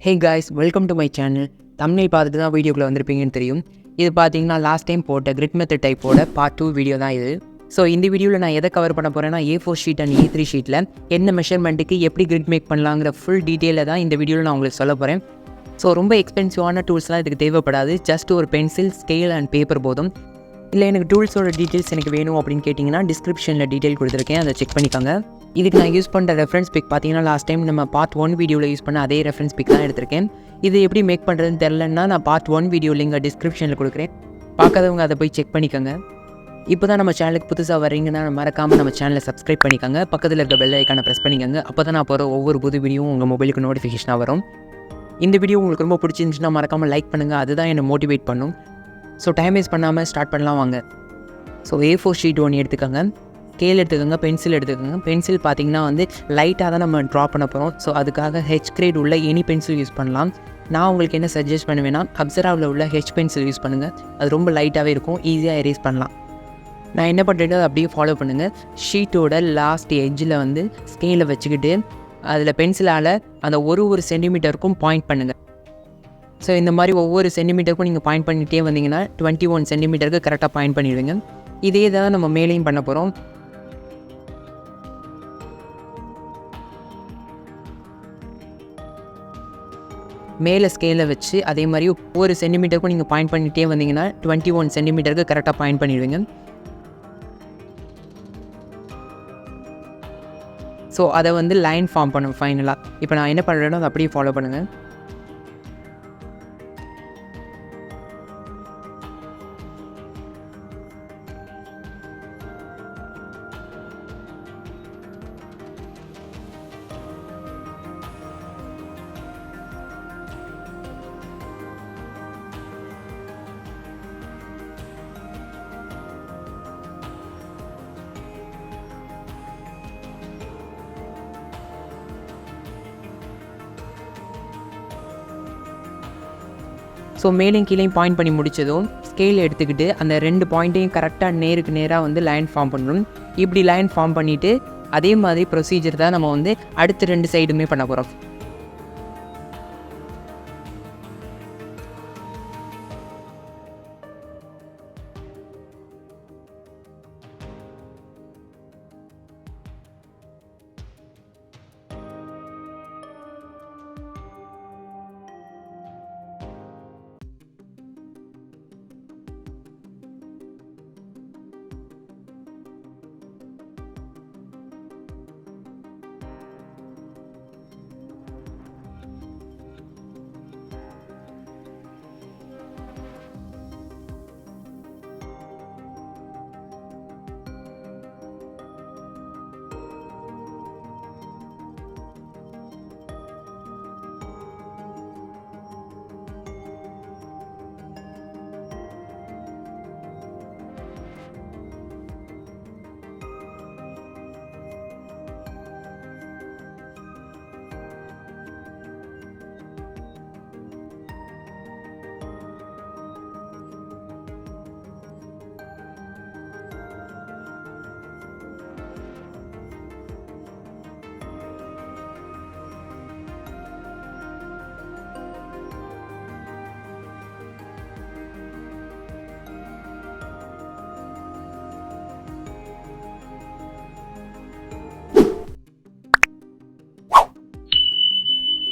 Hey guys, welcome to my channel. thumbnail பார்த்துட்டு தான் வீடியோக்குள்ளே வந்திருப்பீங்கன்னு தெரியும். இது பார்த்தீங்கன்னா லாஸ்ட் டைம் போட்ட கிரிட் மெத்தட் டைப்போட பார்ட் 2 வீடியோ தான் இது. ஸோ இந்த வீடியோவில் நான் எதை கவர் பண்ண போகிறேன்னா A4 ஷீட் அண்ட் A3 ஷீட்டில் என்ன மெஷர்மெண்ட்டுக்கு எப்படி கிரிட் மேக் பண்ணலாங்கிற ஃபுல் டீட்டெயிலை தான் இந்த வீடியோவில் நான் உங்களுக்கு சொல்ல போகிறேன். ஸோ ரொம்ப எக்ஸ்பென்சிவான டூல்ஸ்லாம் இதுக்கு தேவைப்படாது. ஜஸ்ட் ஒரு பென்சில், ஸ்கேல் அண்ட் பேப்பர் போதும். இல்லை எனக்கு டூல்ஸோட டீட்டெயில்ஸ் எனக்கு வேணும் அப்படின்னு கேட்டிங்கன்னா டிஸ்கிரிப்ஷனில் டீட்டெயில் கொடுத்துருக்கேன், அதை செக் பண்ணிக்கோங்க. இதுக்கு நான் யூஸ் பண்ணுற ரெஃபரன்ஸ் பிக் பார்த்தீங்கன்னா லாஸ்ட் டைம் நம்ம பார்ட் 1 வீடியோவில் யூஸ் பண்ண அதே ரெஃபரன்ஸ் பிக் தான் எடுத்திருக்கேன். இது எப்படி மேக் பண்ணுறதுன்னு தெரிலன்னா நான் பார்ட் 1 வீடியோ லிங்க் டிஸ்கிரிப்ஷனில் கொடுக்குறேன், பார்க்காதவங்க அதை போய் செக் பண்ணிக்கோங்க. இப்போ தான் நம்ம சேனலுக்கு புதுசாக வரீங்கன்னா மறக்காமல் நம்ம சேனலை சப்ஸ்கிரைப் பண்ணிக்கோங்க. பக்கத்தில் இருக்க பெல் ஐக்கானை ப்ரெஸ் பண்ணிக்கோங்க. அப்போ தான் நான் போகிற ஒவ்வொரு புது வீடியோவும் உங்கள் மொபைலுக்கு நோட்டிஃபிகேஷனாக வரும். இந்த வீடியோ உங்களுக்கு ரொம்ப பிடிச்சிருந்துச்சுன்னா மறக்காமல் லைக் பண்ணுங்கள், அதுதான் என்னை மோட்டிவேட் பண்ணும். ஸோ டைம் வேஸ்ட் பண்ணாமல் ஸ்டார்ட் பண்ணலாம் வாங்க. ஸோ A4 ஷீட் ஒன்று எடுத்துக்கோங்க, ஸ்கேல் எடுத்துக்கோங்க, பென்சில் எடுத்துக்கோங்க. பென்சில் பார்த்திங்கன்னா லைட்டாக தான் நம்ம ட்ரா பண்ண போகிறோம். ஸோ அதுக்காக ஹெச் கிரேட் உள்ள எனி பென்சில் யூஸ் பண்ணலாம். நான் உங்களுக்கு என்ன சஜஸ்ட் பண்ணுவேன்னா அப்சராவில் உள்ள ஹெச் பென்சில் யூஸ் பண்ணுங்கள். அது ரொம்ப லைட்டாகவே இருக்கும், ஈஸியாக எரேஸ் பண்ணலாம். நான் என்ன பண்ணுறேன்னு அதை அப்படியே ஃபாலோ பண்ணுங்கள். ஷீட்டோட லாஸ்ட் எட்ஜில் ஸ்கேலை வச்சுக்கிட்டு அதில் பென்சிலால் அந்த ஒரு சென்டிமீட்டருக்கும் பாயிண்ட் பண்ணுங்கள். ஸோ இந்த மாதிரி ஒவ்வொரு சென்டிமீட்டருக்கும் நீங்கள் பாயிண்ட் பண்ணிகிட்டே வந்தீங்கன்னா 21 சென்டிமீட்டருக்கு கரெக்டாக பாயிண்ட் பண்ணிவிடுங்க. இதே தான் நம்ம மேலேயும் பண்ண போகிறோம். மேலே ஸ்கேலை வச்சு அதே மாதிரி ஒவ்வொரு சென்டிமீட்டருக்கும் நீங்கள் பாயிண்ட் பண்ணிகிட்டே வந்தீங்கன்னா 21 சென்டிமீட்டருக்கு கரெக்டாக பாயிண்ட் பண்ணிவிடுங்க. ஸோ அதை லைன் ஃபார்ம் பண்ணும் ஃபைனலாக. இப்போ நான் என்ன பண்ணுறேனோ அதை அப்படியே ஃபாலோ பண்ணுங்கள். ஸோ மேலேயும் கீழேயும் பாயிண்ட் பண்ணி முடித்ததும் ஸ்கேல் எடுத்துக்கிட்டு அந்த 2 பாயிண்ட்டையும் கரெக்டாக நேருக்கு நேராக லைன் ஃபார்ம் பண்ணணும். இப்படி லைன் ஃபார்ம் பண்ணிவிட்டு அதே மாதிரி ப்ரொசீஜர் தான் நம்ம அடுத்த 2 சைடுமே பண்ண போகிறோம்.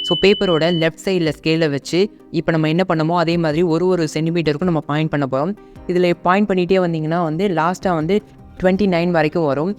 ஸோ பேப்பரோட லெஃப்ட் சைடில் ஸ்கேலை வச்சு இப்போ நம்ம என்ன பண்ணமோ அதே மாதிரி ஒரு சென்டிமீட்டருக்கும் நம்ம பாயிண்ட் பண்ண போகிறோம். இதில் பாயிண்ட் பண்ணிகிட்டே வந்தீங்கன்னா லாஸ்ட்டாக 29 வரைக்கும் வரும்.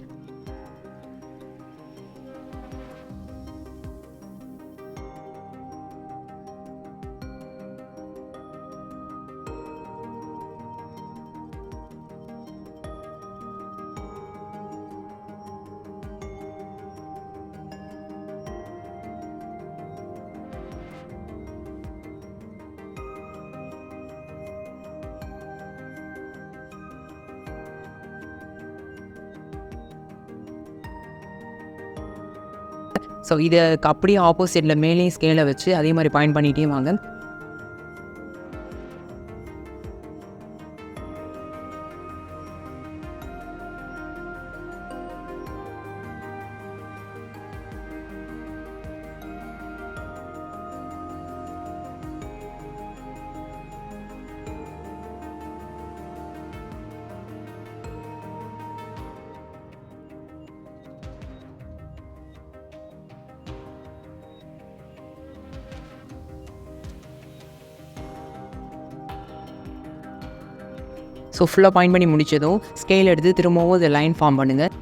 ஸோ இதை அப்படியே ஆப்போசிட்டில் மேலேயும் ஸ்கேலை வச்சு அதே மாதிரி பாயிண்ட் பண்ணிகிட்டே வாங்க. ஸோ ஃபுல்லாக பாயிண்ட் பண்ணி முடிச்சதும் ஸ்கேல் எடுத்து திரும்பவும் இதை லைன் ஃபார்ம் பண்ணுங்கள்.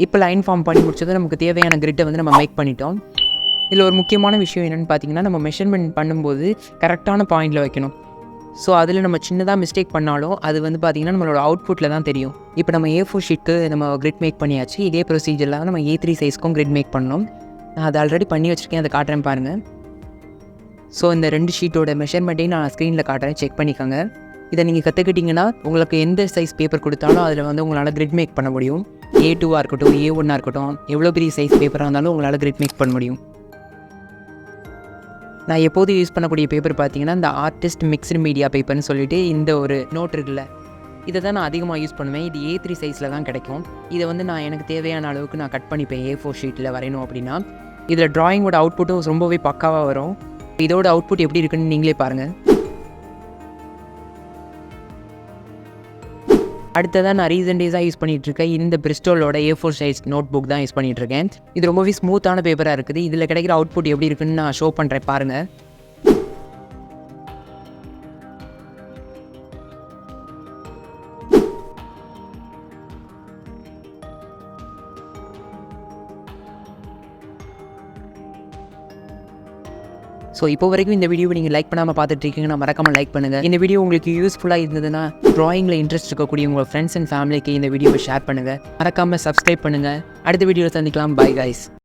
இப்போ லைன் ஃபார்ம் பண்ணி முடிச்சது நமக்கு தேவையான கிரிட்டை வந்து நம்ம மேக் பண்ணிட்டோம். இதில் ஒரு முக்கியமான விஷயம் என்னென்னு பார்த்தீங்கன்னா, நம்ம மெஷர்மெண்ட் பண்ணும்போது கரெக்டான பாயிண்டில் வைக்கணும். ஸோ அதில் நம்ம சின்னதாக மிஸ்டேக் பண்ணாலும் அது வந்து பார்த்திங்கன்னா நம்மளோட அவுட்புட்டில் தான் தெரியும். இப்போ நம்ம A4 ஷீட்டுக்கு நம்ம கிரிட் மேக் பண்ணியாச்சு. இதே ப்ரொசீஜரில் நம்ம A3 சைஸ்க்கும் கிரிட் மேக் பண்ணணும். நான் அதை ஆல்ரெடி பண்ணி வச்சுருக்கேன், அதை காட்டுறேன் பாருங்கள். ஸோ இந்த 2 ஷீட்டோட மெஷர்மெண்ட்டையும் நான் ஸ்க்ரீனில் காட்டுறேன், செக் பண்ணிக்கோங்க. இதை நீங்கள் கற்றுக்கிட்டிங்கன்னா உங்களுக்கு எந்த சைஸ் பேப்பர் கொடுத்தாலும் அதில் வந்து உங்களால் கிரிட் மேக் பண்ண முடியும். A2 இருக்கட்டும், A1 இருக்கட்டும், எவ்வளோ பெரிய சைஸ் பேப்பராக இருந்தாலும் உங்களால் கிரிட் மேக் பண்ண முடியும். நான் எப்போதும் யூஸ் பண்ணக்கூடிய பேப்பர் பார்த்தீங்கன்னா இந்த ஆர்டிஸ்ட் மிக்ஸ்டு மீடியா பேப்பர்னு சொல்லிட்டு இந்த ஒரு நோட் இருக்குல்ல, இதை தான் நான் அதிகமாக யூஸ் பண்ணுவேன். இது A3 சைஸில் தான் கிடைக்கும். இதை வந்து நான் எனக்கு தேவையான அளவுக்கு நான் கட் பண்ணிப்பேன் A4 ஷீட்டில் வரையணும் அப்படின்னா. இதில் ட்ராயிங்கோட அவுட்புட்டும் ரொம்பவே பக்காவாக வரும். இதோட அவுட்புட் எப்படி இருக்குன்னு நீங்களே பாருங்கள். அடுத்ததாக நான் ரீசன்ட் டேஸாக யூஸ் பண்ணிகிட்ருக்கேன் இந்த பிரிஸ்டோலோட A4 சைஸ் நோட் புக் தான் யூஸ் பண்ணிகிட்ருக்கேன். இது ரொம்பவே ஸ்மூத்தான பேப்பராக இருக்குது. இதில் கிடைக்கிற அவுட்புட் எப்படி இருக்குன்னு நான் ஷோ பண்ணுறேன் பாருங்கள். ஸோ இப்போ வரைக்கும் இந்த வீடியோவை நீங்கள் லைக் பண்ணாமல் பார்த்துட்டு இருக்கீங்கன்னா மறக்காமல் லைக் பண்ணுங்கள். இந்த வீடியோ உங்களுக்கு யூஸ்ஃபுல்லாக இருந்ததுன்னா ட்ராயிங்கில் இன்ட்ரெஸ்ட் இருக்கக்கூடிய உங்கள் ஃப்ரெண்ட்ஸ் அண்ட் ஃபேமிலிக்கு இந்த வீடியோவை ஷேர் பண்ணுங்கள். மறக்காமல் சப்ஸ்கிரைப் பண்ணுங்கள். அடுத்த வீடியோவில் சந்திக்கலாம். Bye guys.